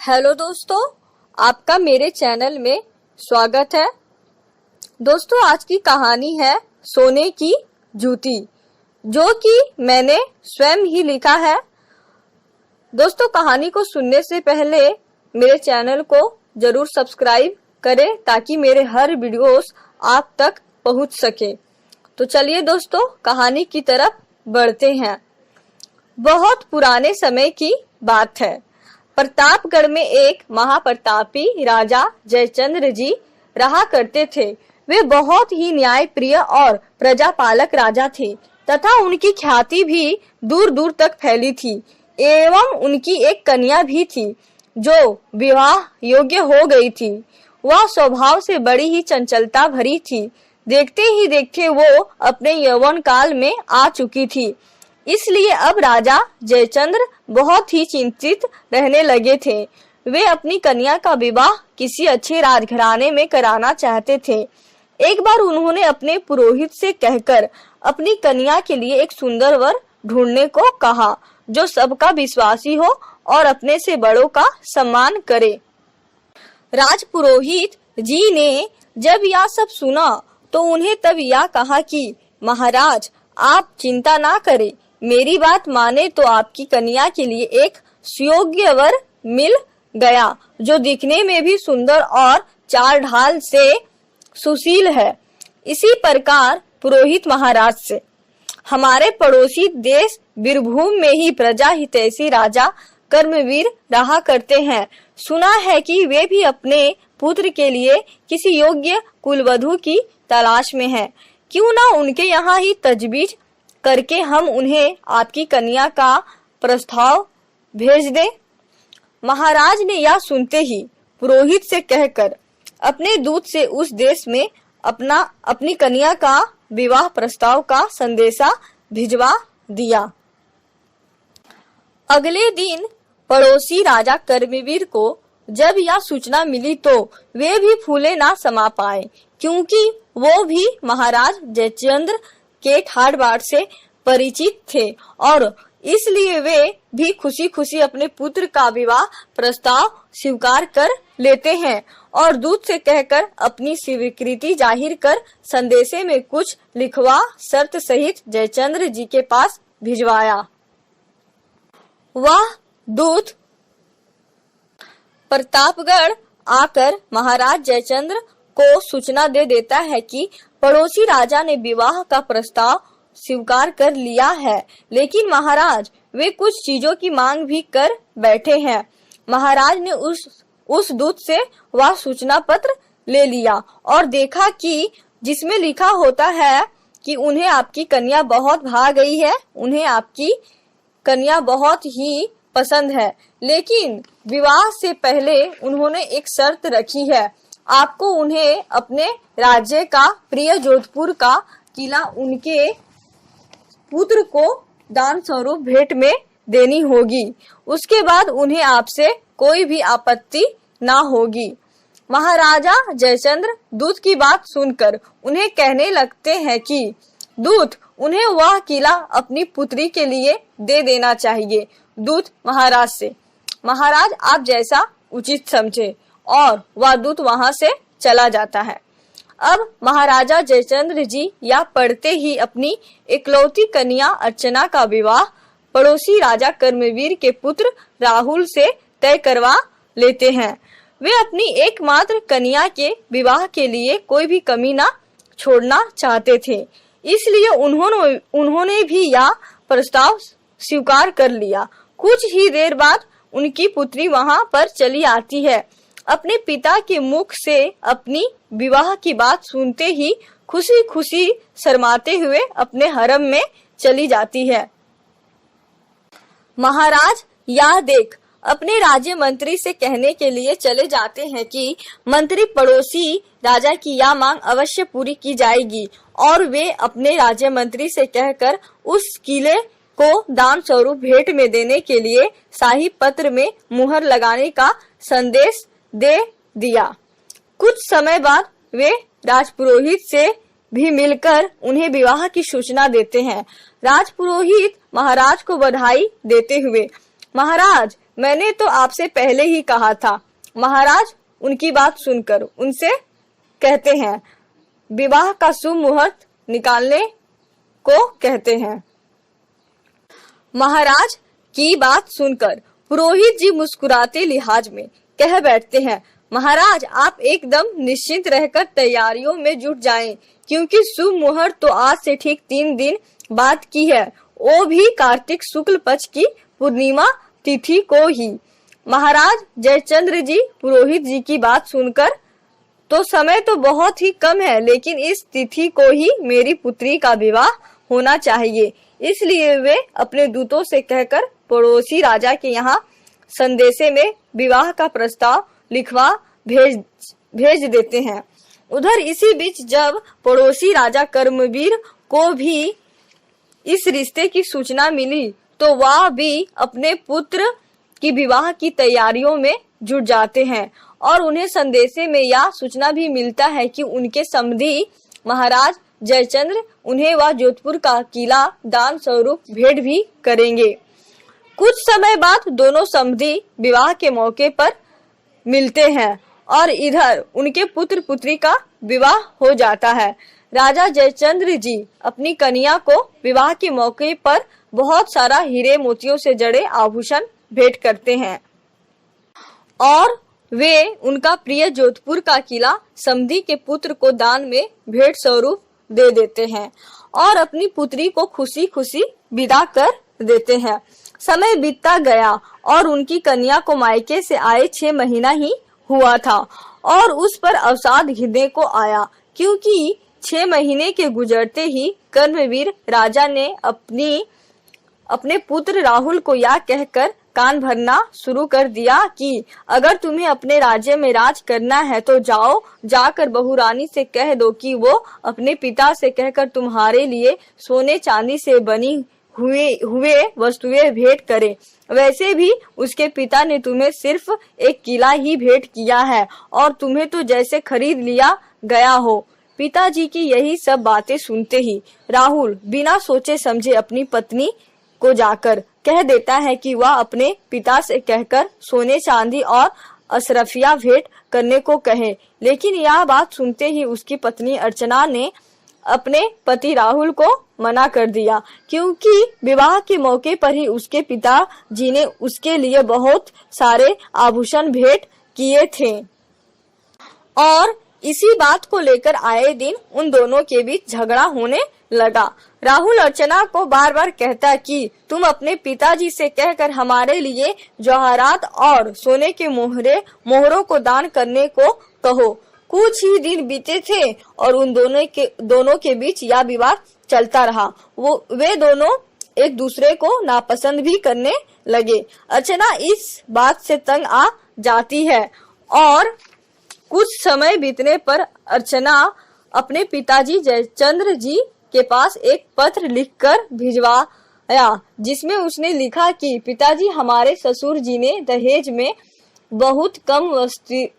Hello दोस्तों, आपका मेरे चैनल में स्वागत है। दोस्तों, आज की कहानी है सोने की जूती, जो कि मैंने स्वयं ही लिखा है। दोस्तों, कहानी को सुनने से पहले मेरे चैनल को जरूर सब्सक्राइब करें ताकि मेरे हर वीडियोस आप तक पहुंच सके। तो चलिए दोस्तों, कहानी की तरफ बढ़ते हैं। बहुत पुराने समय की बात है। प्रतापगढ़ में एक महाप्रतापी राजा जयचंद्र जी रहा करते थे। वे बहुत ही न्यायप्रिय और प्रजापालक राजा थे तथा उनकी ख्याति भी दूर दूर तक फैली थी। एवं उनकी एक कन्या भी थी जो विवाह योग्य हो गई थी। वह स्वभाव से बड़ी ही चंचलता भरी थी। देखते ही देखते वो अपने यौवन काल में आ चुकी थी। इसलिए अब राजा जयचंद्र बहुत ही चिंतित रहने लगे थे। वे अपनी कन्या का विवाह किसी अच्छे राजघराने में कराना चाहते थे। एक बार उन्होंने अपने पुरोहित से कहकर अपनी कन्या के लिए एक सुंदर वर ढूंढने को कहा, जो सबका विश्वासी हो और अपने से बड़ों का सम्मान करे। राजपुरोहित जी ने जब यह सब सुना तो उन्हें तब यह कहा कि महाराज, आप चिंता ना करें, मेरी बात माने तो आपकी कन्या के लिए एक सुयोग्य वर मिल गया, जो दिखने में भी सुंदर और चाल ढाल से सुशील है। इसी प्रकार पुरोहित महाराज से हमारे पड़ोसी देश बीरभूम में ही प्रजा हितैषी राजा कर्मवीर रहा करते हैं। सुना है कि वे भी अपने पुत्र के लिए किसी योग्य कुलवधु की तलाश में हैं। क्यों ना उनके यहाँ ही तजवीज करके हम उन्हें आपकी कन्या का प्रस्ताव भेज दें। महाराज ने यह सुनते ही पुरोहित से कहकर अपने दूत से उस देश में अपनी कन्या का विवाह प्रस्ताव का संदेशा भिजवा दिया। अगले दिन पड़ोसी राजा कर्मवीर को जब यह सूचना मिली तो वे भी फूले ना समा पाए, क्योंकि वो भी महाराज जयचंद्र के ठाट बाट से परिचित थे और इसलिए वे भी खुशी खुशी अपने पुत्र का विवाह प्रस्ताव स्वीकार कर लेते हैं और दूत से कहकर अपनी स्वीकृति जाहिर कर संदेशे में कुछ लिखवा शर्त सहित जयचंद्र जी के पास भिजवाया। वह दूत प्रतापगढ़ आकर महाराज जयचंद्र को सूचना दे देता है कि पड़ोसी राजा ने विवाह का प्रस्ताव स्वीकार कर लिया है, लेकिन महाराज वे कुछ चीजों की मांग भी कर बैठे हैं। महाराज ने उस दूत से वह सूचना पत्र ले लिया और देखा कि जिसमें लिखा होता है कि उन्हें आपकी कन्या बहुत भा गई है, उन्हें आपकी कन्या बहुत ही पसंद है, लेकिन विवाह से पहले उन्होंने एक शर्त रखी है। आपको उन्हें अपने राज्य का प्रिय जोधपुर का किला उनके पुत्र को दान स्वरूप भेंट में देनी होगी। उसके बाद उन्हें आपसे कोई भी आपत्ति ना होगी। महाराजा जयचंद्र दूत की बात सुनकर उन्हें कहने लगते हैं कि दूत, उन्हें वह किला अपनी पुत्री के लिए दे देना चाहिए। दूत महाराज से, महाराज आप जैसा उचित समझे, और वह दूत वहां से चला जाता है। अब महाराजा जयचंद्र जी यह पढ़ते ही अपनी इकलौती कन्या अर्चना का विवाह पड़ोसी राजा कर्मवीर के पुत्र राहुल से तय करवा लेते हैं। वे अपनी एकमात्र कन्या के विवाह के लिए कोई भी कमी ना छोड़ना चाहते थे, इसलिए उन्होंने भी यह प्रस्ताव स्वीकार कर लिया। कुछ ही देर बाद उनकी पुत्री वहां पर चली आती है। अपने पिता के मुख से अपनी विवाह की बात सुनते ही खुशी खुशी शर्माते हुए अपने हरम में चली जाती है। महाराज यह देख अपने राज्य मंत्री से कहने के लिए चले जाते हैं कि मंत्री पड़ोसी राजा की यह मांग अवश्य पूरी की जाएगी, और वे अपने राज्य मंत्री से कहकर उस किले को दान स्वरूप भेंट में देने के लिए शाही पत्र में मुहर लगाने का संदेश दे दिया। कुछ समय बाद वे राजपुरोहित से भी मिलकर उन्हें विवाह की सूचना देते हैं। राजपुरोहित महाराज को बधाई देते हुए, महाराज मैंने तो आपसे पहले ही कहा था। महाराज उनकी बात सुनकर उनसे कहते हैं, विवाह का शुभ मुहूर्त निकालने को कहते हैं। महाराज की बात सुनकर पुरोहित जी मुस्कुराते लिहाज में कह बैठते हैं, महाराज आप एकदम निश्चिंत रहकर तैयारियों में जुट जाएं, क्योंकि शुभ मुहूर्त तो आज से ठीक 3 दिन बाद की है, वो भी कार्तिक शुक्ल पक्ष की पूर्णिमा तिथि को ही। महाराज जयचंद्र जी पुरोहित जी की बात सुनकर, तो समय तो बहुत ही कम है, लेकिन इस तिथि को ही मेरी पुत्री का विवाह होना चाहिए। इसलिए वे अपने दूतों से कहकर पड़ोसी राजा के यहाँ संदेशे में विवाह का प्रस्ताव लिखवा भेज देते हैं। उधर इसी बीच जब पड़ोसी राजा कर्मवीर को भी इस रिश्ते की सूचना मिली, तो वह भी अपने पुत्र की विवाह की तैयारियों में जुट जाते हैं और उन्हें संदेशे में यह सूचना भी मिलता है कि उनके समधी महाराज जयचंद्र उन्हें वह जोधपुर का किला दान स्वरूप भेंट भी करेंगे। कुछ समय बाद दोनों समधी विवाह के मौके पर मिलते हैं और इधर उनके पुत्र पुत्री का विवाह हो जाता है। राजा जयचंद्र जी अपनी कन्या को विवाह के मौके पर बहुत सारा हीरे मोतियों से जड़े आभूषण भेंट करते हैं और वे उनका प्रिय जोधपुर का किला समधी के पुत्र को दान में भेंट स्वरूप दे देते हैं और अपनी पुत्री को खुशी खुशी विदा कर देते हैं। समय बीतता गया और उनकी कन्या को मायके से आए 6 महीना ही हुआ था और उस पर अवसाद घिरने को आया, क्योंकि 6 महीने के गुजरते ही कर्मवीर राजा ने अपने पुत्र राहुल को यह कहकर कान भरना शुरू कर दिया कि अगर तुम्हें अपने राज्य में राज करना है तो जाकर बहू रानी से कह दो कि वो अपने पिता से कहकर तुम्हारे लिए सोने चांदी से बनी हुए वस्तुएं भेंट करे। वैसे भी उसके पिता ने तुम्हें सिर्फ एक किला ही भेंट किया है और तुम्हें तो जैसे खरीद लिया गया हो। पिताजी की यही सब बातें सुनते ही राहुल बिना सोचे समझे अपनी पत्नी को जाकर कह देता है कि वह अपने पिता से कहकर सोने चांदी और अशरफिया भेंट करने को कहे। लेकिन यह बात सुनते ही उसकी पत्नी अर्चना ने अपने पति राहुल को मना कर दिया, क्योंकि विवाह के मौके पर ही उसके पिताजी ने उसके लिए बहुत सारे आभूषण भेंट किए थे और इसी बात को लेकर आए दिन उन दोनों के बीच झगड़ा होने लगा। राहुल अर्चना को बार बार कहता कि तुम अपने पिताजी से कहकर हमारे लिए जवाहरात और सोने के मोहरों को दान करने को कहो। कुछ ही दिन बीते थे और उन दोनों के बीच यह विवाद चलता रहा। वे दोनों एक दूसरे को नापसंद भी करने लगे। अर्चना इस बात से तंग आ जाती है और कुछ समय बीतने पर अर्चना अपने पिताजी जयचंद्र जी के पास एक पत्र लिखकर भिजवाया, जिसमें उसने लिखा कि पिताजी हमारे ससुर जी ने दहेज में बहुत कम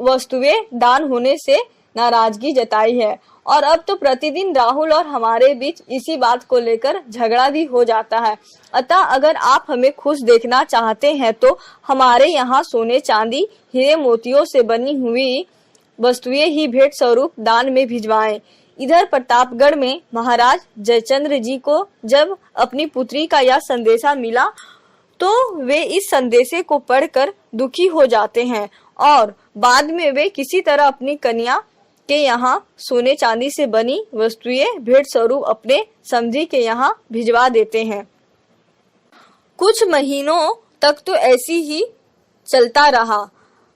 वस्तुएं दान होने से नाराजगी जताई है और अब तो प्रतिदिन राहुल और हमारे बीच इसी बात को लेकर झगड़ा भी हो जाता है। अतः अगर आप हमें खुश देखना चाहते हैं तो हमारे यहाँ सोने चांदी हीरे मोतियों से बनी हुई वस्तुएं ही भेंट स्वरूप दान में भिजवाएं। इधर प्रतापगढ़ में महाराज जयचंद्र जी को जब अपनी पुत्री का यह संदेशा मिला तो वे इस संदेशे को पढ़कर दुखी हो जाते हैं और बाद में वे किसी तरह अपनी कन्या के यहाँ सोने चांदी से बनी वस्तुएं भेंट स्वरूप अपने समधी के यहाँ भिजवा देते हैं। कुछ महीनों तक तो ऐसी ही चलता रहा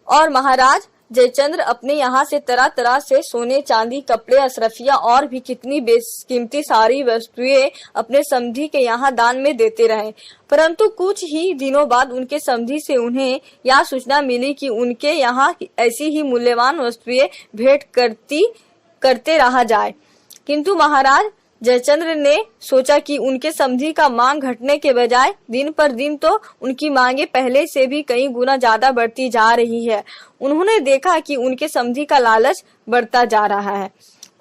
और महाराज जयचंद्र अपने यहाँ से तरह तरह से सोने चांदी कपड़े अशरफिया और भी कितनी बेकीमती सारी वस्तुएं अपने समधी के यहाँ दान में देते रहे। परंतु कुछ ही दिनों बाद उनके समधी से उन्हें यह सूचना मिली कि उनके यहाँ ऐसी ही मूल्यवान वस्तुएं भेंट करते रहा जाए। किंतु महाराज जयचंद्र ने सोचा कि उनके समधी का मांग घटने के बजाय दिन पर दिन तो उनकी मांगे पहले से भी कई गुना ज्यादा बढ़ती जा रही है। उन्होंने देखा कि उनके समधी का लालच बढ़ता जा रहा है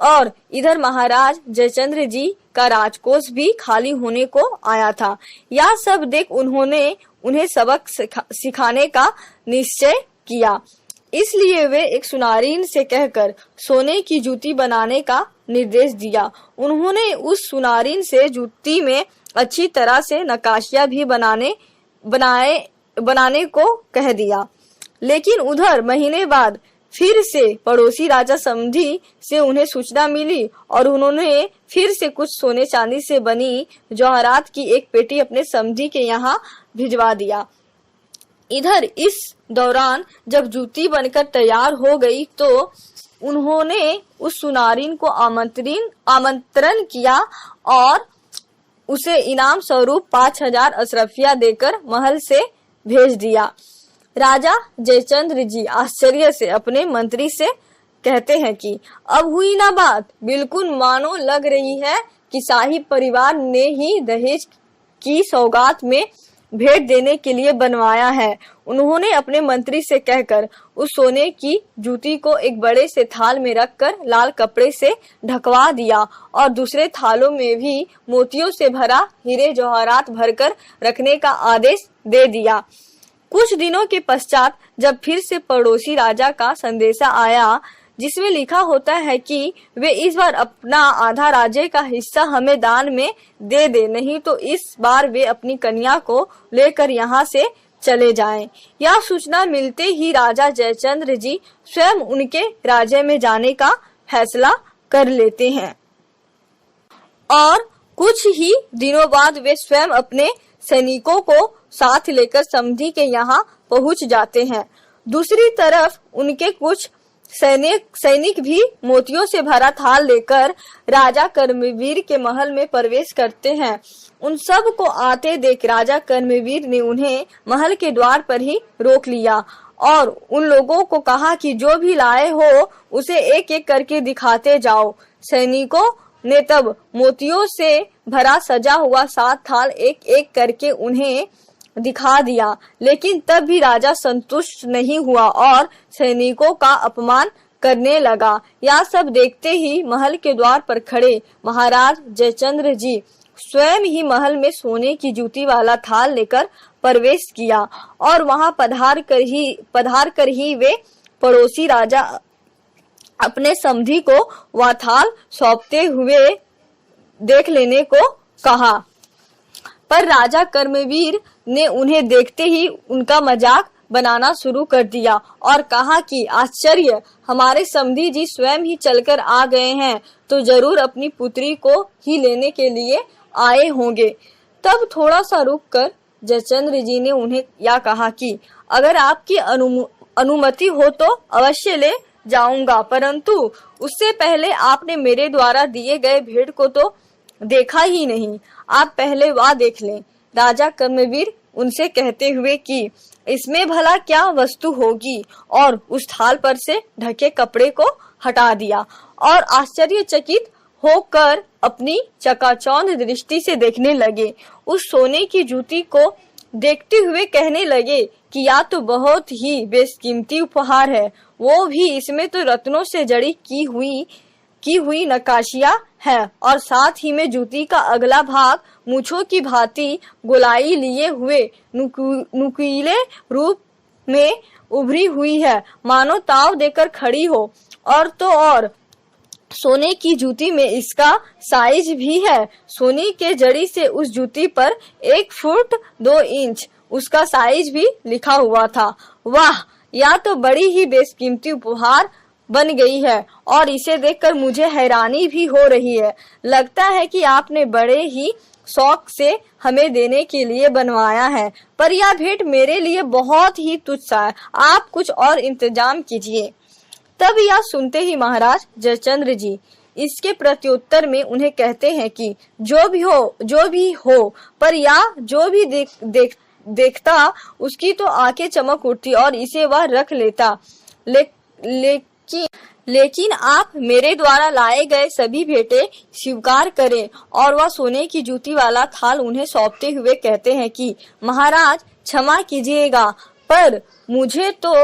और इधर महाराज जयचंद्र जी का राजकोष भी खाली होने को आया था। यह सब देख उन्होंने उन्हें सबक सिखाने का निश्चय किया। इसलिए वे एक सुनारीन से कहकर सोने की जूती बनाने का निर्देश दिया। उन्होंने उस सुनारीन से जूती में अच्छी तरह से नक्काशियां भी बनाने को कह दिया। लेकिन उधर महीने बाद फिर से पड़ोसी राजा समधी से उन्हें सूचना मिली और उन्होंने फिर से कुछ सोने चांदी से बनी जवाहरात की एक पेटी अपने समधी के यहाँ भिजवा दिया। इधर इस दौरान जब जूती बनकर तैयार हो गई तो उन्होंने उस सुनारीन को आमंत्रण किया और उसे इनाम स्वरूप 5000 अशरफिया देकर महल से भेज दिया। राजा जयचंद्र जी आश्चर्य से अपने मंत्री से कहते हैं कि अब हुई ना बात, बिल्कुल मानो लग रही है कि शाही परिवार ने ही दहेज की सौगात में भेंट देने के लिए बनवाया है। उन्होंने अपने मंत्री से कहकर उस सोने की जूती को एक बड़े से थाल में रखकर लाल कपड़े से ढकवा दिया और दूसरे थालों में भी मोतियों से भरा हीरे जवाहरात भरकर रखने का आदेश दे दिया। कुछ दिनों के पश्चात जब फिर से पड़ोसी राजा का संदेशा आया जिसमें लिखा होता है कि वे इस बार अपना आधा राज्य का हिस्सा हमें दान में दे दे, नहीं तो इस बार वे अपनी कन्या को लेकर यहाँ से चले जाएं। यह सूचना मिलते ही राजा जयचंद्र जी स्वयं उनके राज्य में जाने का फैसला कर लेते हैं और कुछ ही दिनों बाद वे स्वयं अपने सैनिकों को साथ लेकर समधी के यहाँ पहुँच जाते हैं। दूसरी तरफ उनके कुछ सैनिक भी मोतियों से भरा थाल लेकर राजा कर्मवीर के महल में प्रवेश करते हैं। उन सब को आते देख राजा कर्मवीर ने उन्हें महल के द्वार पर ही रोक लिया और उन लोगों को कहा कि जो भी लाए हो उसे एक एक करके दिखाते जाओ। सैनिकों ने तब मोतियों से भरा सजा हुआ 7 थाल एक एक करके उन्हें दिखा दिया, लेकिन तब भी राजा संतुष्ट नहीं हुआ और सैनिकों का अपमान करने लगा। यह सब देखते ही महल के द्वार पर खड़े महाराज जयचंद्र जी स्वयं ही महल में सोने की जूती वाला थाल लेकर प्रवेश किया और वहां पधार कर ही वे पड़ोसी राजा अपने समधी को वह थाल सौंपते हुए देख लेने को कहा। पर राजा कर्मवीर ने उन्हें देखते ही उनका मजाक बनाना शुरू कर दिया और कहा कि आश्चर्य, हमारे समधी जी स्वयं ही चलकर आ गए हैं तो जरूर अपनी पुत्री को ही लेने के लिए आए होंगे। तब थोड़ा सा रुककर जयचंद्र जी ने उन्हें यह कहा कि अगर आपकी अनुमति हो तो अवश्य ले जाऊंगा, परंतु उससे पहले आपने मेरे द्वारा दिए गए भेंट को तो देखा ही नहीं, आप पहले वह देख लें। राजा कर्मवीर उनसे कहते हुए कि इसमें भला क्या वस्तु होगी, और उस थाल पर से ढके कपड़े को हटा दिया और आश्चर्यचकित होकर अपनी चकाचौंध दृष्टि से देखने लगे। उस सोने की जूती को देखते हुए कहने लगे कि यह तो बहुत ही बेशकीमती उपहार है, वो भी इसमें तो रत्नों से जड़ी की हुई नक्काशियां है और साथ ही में जूती का अगला भाग मूछों की भांति गोलाई लिए हुए नुकीले रूप में उभरी हुई है, मानो ताव देकर खड़ी हो। और तो और सोने की जूती में इसका साइज भी है। सोने के जड़ी से उस जूती पर 1 फुट 2 इंच उसका साइज भी लिखा हुआ था। वाह, यह तो बड़ी ही बेशकीमती उपहार बन गई है और इसे देखकर मुझे हैरानी भी हो रही है। लगता है कि आपने बड़े ही शौक से हमें देने के लिए बनवाया है, पर यह भेंट मेरे लिए बहुत ही तुच्छ है, आप कुछ और इंतजाम कीजिए। तब यह सुनते ही महाराज जयचंद्र जी इसके प्रत्युत्तर में उन्हें कहते हैं कि जो भी हो, पर यह जो भी देखता उसकी तो आंखें चमक उठती और इसे वह रख लेता। लेकिन आप मेरे द्वारा लाए गए सभी भेंटें स्वीकार करें। और वह सोने की जूती वाला थाल उन्हें सौंपते हुए कहते हैं कि महाराज क्षमा कीजिएगा, पर मुझे तो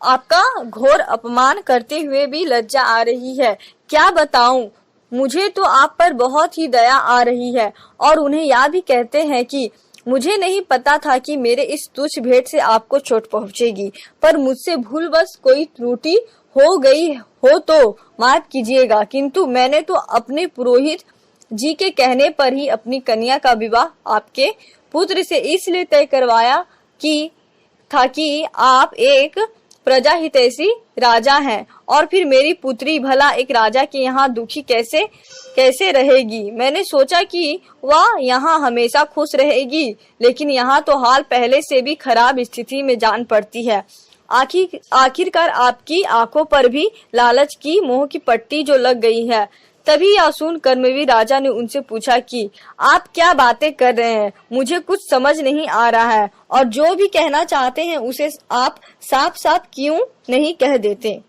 आपका घोर अपमान करते हुए भी लज्जा आ रही है। क्या बताऊं, मुझे तो आप पर बहुत ही दया आ रही है। और उन्हें यह भी कहते हैं कि मुझे नहीं पता था कि मेरे इस तुच्छ भेंट से आपको चोट पहुंचेगी, पर मुझसे भूलवश कोई त्रुटि हो गई हो तो माफ कीजिएगा, किंतु मैंने तो अपने पुरोहित जी के कहने पर ही अपनी कन्या का विवाह आपके पुत्र से इसलिए तय करवाया कि आप एक प्रजा हितैषी राजा हैं, और फिर मेरी पुत्री भला एक राजा के यहाँ दुखी कैसे रहेगी। मैंने सोचा कि वह यहाँ हमेशा खुश रहेगी, लेकिन यहाँ तो हाल पहले से भी खराब स्थिति में जान पड़ती है। आखिरकार आपकी आंखों पर भी लालच की मोह की पट्टी जो लग गई है। तभी यह सुन कर्मवीर राजा ने उनसे पूछा कि आप क्या बातें कर रहे हैं, मुझे कुछ समझ नहीं आ रहा है, और जो भी कहना चाहते हैं उसे आप साफ साफ क्यों नहीं कह देते।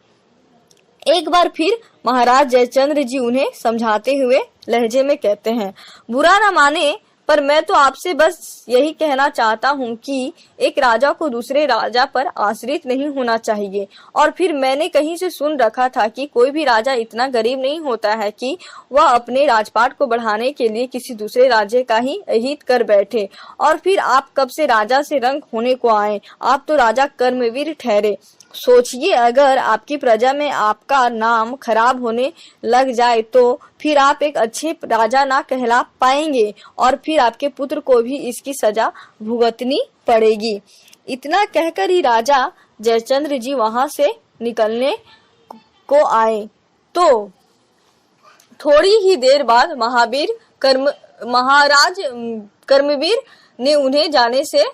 एक बार फिर महाराज जयचंद्र जी उन्हें समझाते हुए लहजे में कहते हैं, बुरा ना माने, पर मैं तो आपसे बस यही कहना चाहता हूँ कि एक राजा को दूसरे राजा पर आश्रित नहीं होना चाहिए। और फिर मैंने कहीं से सुन रखा था कि कोई भी राजा इतना गरीब नहीं होता है कि वह अपने राजपाट को बढ़ाने के लिए किसी दूसरे राज्य का ही अहित कर बैठे। और फिर आप कब से राजा से रंग होने को आए, आप तो राजा कर्मवीर ठहरे। सोचिए, अगर आपकी प्रजा में आपका नाम खराब होने लग जाए तो फिर आप एक अच्छे राजा ना कहला पाएंगे, और फिर आपके पुत्र को भी इसकी सजा भुगतनी पड़ेगी। इतना कहकर ही राजा जयचंद्र जी वहां से निकलने को आए तो थोड़ी ही देर बाद महाराज कर्मवीर ने उन्हें जाने से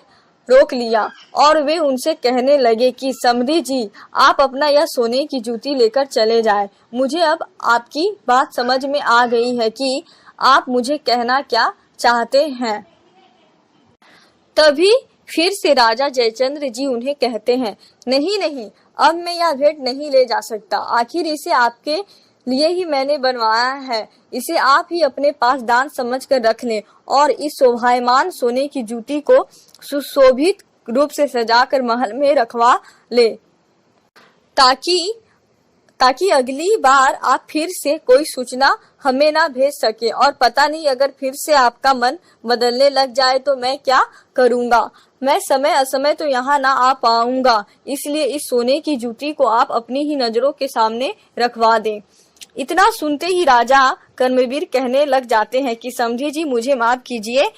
रोक लिया, और वे उनसे कहने लगे कि समधी जी, आप अपना यह सोने की जूती लेकर चले जाएं। मुझे अब आपकी बात समझ में आ गई है कि आप मुझे कहना क्या चाहते हैं। तभी फिर से राजा जयचंद्र जी उन्हें कहते हैं, नहीं नहीं, अब मैं यह भेंट नहीं ले जा सकता। आखिर इसे आपके लिए ही मैंने बनवाया है, इसे आप ही अपने पास दान समझ कर रख लें, और इस शोभायमान सोने की जूती को सुशोभित रूप से सजाकर महल में रखवा ले, ताकि अगली बार आप फिर से कोई सूचना हमें ना भेज सके। और पता नहीं, अगर फिर से आपका मन बदलने लग जाए तो मैं क्या करूँगा। मैं समय असमय तो यहाँ ना आ पाऊंगा, इसलिए इस सोने की जूती को आप अपनी ही नजरों के सामने रखवा दें। इतना सुनते ही राजा कर्मवीर कहने लग जाते हैं कि समधी जी, मुझे माफ कीजिए,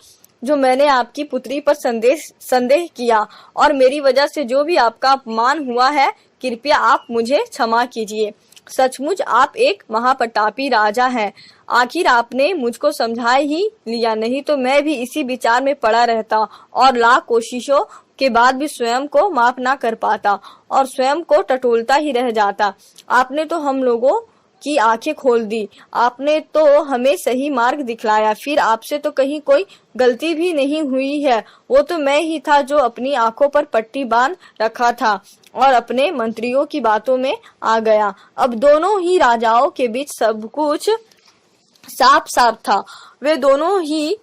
जो मैंने आपकी पुत्री पर संदेह किया, और मेरी वजह से जो भी आपका अपमान हुआ है, कृपया आप मुझे क्षमा कीजिए। सचमुच आप एक महाप्रतापी राजा हैं। आखिर आपने मुझको समझा ही लिया, नहीं तो मैं भी इसी विचार में पड़ा रहता और लाख कोशिशों के बाद भी स्वयं को माफ ना कर पाता और स्वयं को टटोलता ही रह जाता। आपने तो हम लोगों की आंखें खोल दी, आपने तो हमें सही मार्ग दिखलाया। फिर आपसे तो कहीं कोई गलती भी नहीं हुई है, वो तो मैं ही था जो अपनी आंखों पर पट्टी बांध रखा था और अपने मंत्रियों की बातों में आ गया। अब दोनों ही राजाओं के बीच सब कुछ साफ साफ था। वे दोनों ही